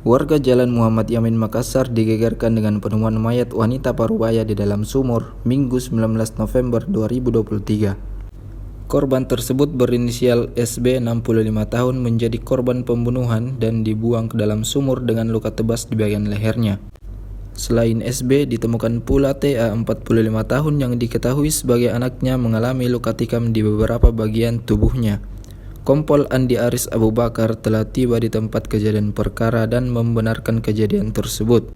Warga Jalan Muhammad Yamin Makassar digegerkan dengan penemuan mayat wanita parubaya di dalam sumur Minggu 19 November 2023. Korban tersebut berinisial SB 65 tahun menjadi korban pembunuhan dan dibuang ke dalam sumur dengan luka tebas di bagian lehernya. Selain SB, ditemukan pula TA 45 tahun yang diketahui sebagai anaknya mengalami luka tikam di beberapa bagian tubuhnya. Kompol Andi Aris Abu Bakar telah tiba di tempat kejadian perkara dan membenarkan kejadian tersebut.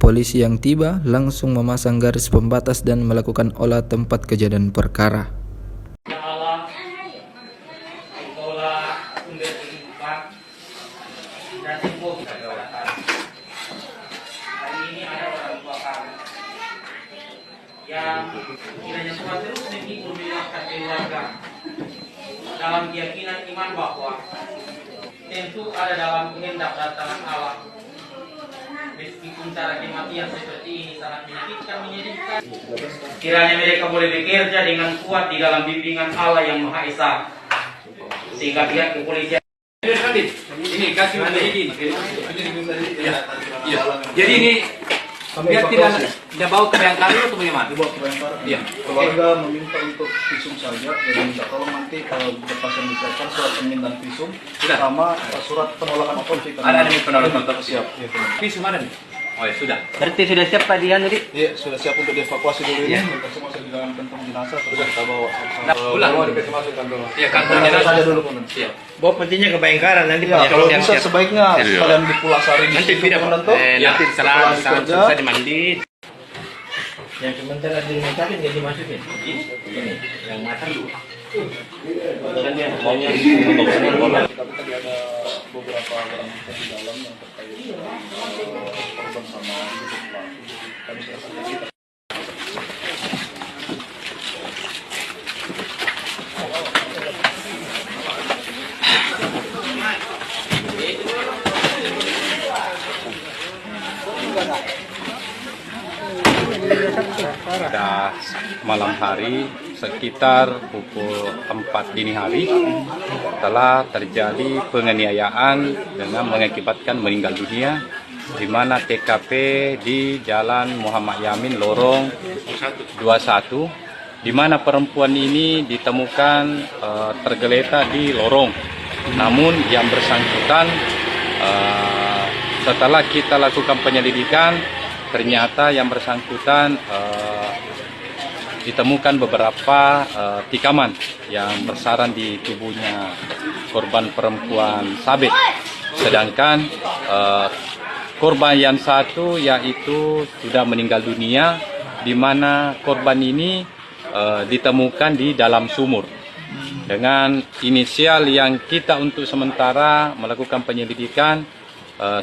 Polisi yang tiba langsung memasang garis pembatas dan melakukan olah tempat kejadian perkara. Yang kiranya semua terus menghibur mengingatkan keluarga dalam keyakinan iman bahwa tentu ada dalam kehendak dan tangan Allah. Meskipun cara kematian seperti ini sangat menyedihkan, kiranya mereka boleh bekerja dengan kuat di dalam bimbingan Allah yang Maha Esa, sehingga pihak kepolisian ini kasih izin. Jadi ini biar tidak bawa ke Bayangkari atau bagaimana? Dibawa ke Bayangkari. Iya. Keluarga meminta untuk visum saja, jadi minta tolong nanti berkas yang disiapkan surat permintaan visum sama surat penolakan otopsi. Ada nih penolakan otopsi. Siap. Visum ada nih. Oh ya sudah. Berarti sudah siap Pak Dian tadi? Iya, sudah siap untuk dievakuasi dulu ini. Mereka semua sudah di dalam kantong jenazah, terus kita bawa. Pulang. Iya, kantong jenazah saja dulu. Iya. Bawa petinya ke Bayangkara nanti Ya, kalau yang bisa sebaiknya sekalian di Pulasari di nanti situ, tidak Komandan, toh. nanti Setelah selesai dimandi. Yang sementara di rumah sakit nggak dimasukin? Ini yang matang dulu. Tapi tadi ada beberapa barang bukti di dalam yang terkait korban sama hidup pelaku. Jadi kami sudah kita pada malam hari sekitar pukul 4 dini hari telah terjadi penganiayaan dengan mengakibatkan meninggal dunia di mana TKP di Jalan Muhammad Yamin Lorong 21 di mana perempuan ini ditemukan tergeletak di lorong. Namun yang bersangkutan setelah kita lakukan penyelidikan ternyata yang bersangkutan ditemukan beberapa tikaman yang bersarang di tubuhnya korban perempuan Sabit. Sedangkan korban yang satu yaitu sudah meninggal dunia, di mana korban ini ditemukan di dalam sumur. Dengan inisial yang kita untuk sementara melakukan penyelidikan,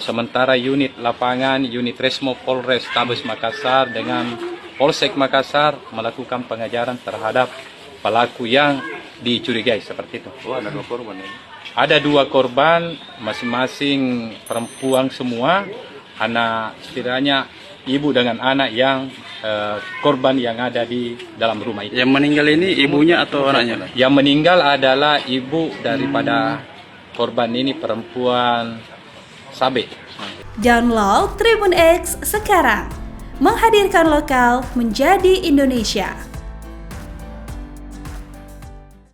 sementara unit lapangan, unit Resmo Polres Tabes Makassar dengan Polsek Makassar melakukan pengejaran terhadap pelaku yang dicurigai seperti itu. Oh, ada 2 korban ya? Ada 2 korban, masing-masing perempuan semua, anak setidaknya ibu dengan anak yang korban yang ada di dalam rumah itu. Yang meninggal ini ibunya atau anaknya? Yang meninggal adalah ibu daripada korban ini, perempuan Sabit. Download Tribun X sekarang, menghadirkan lokal menjadi Indonesia.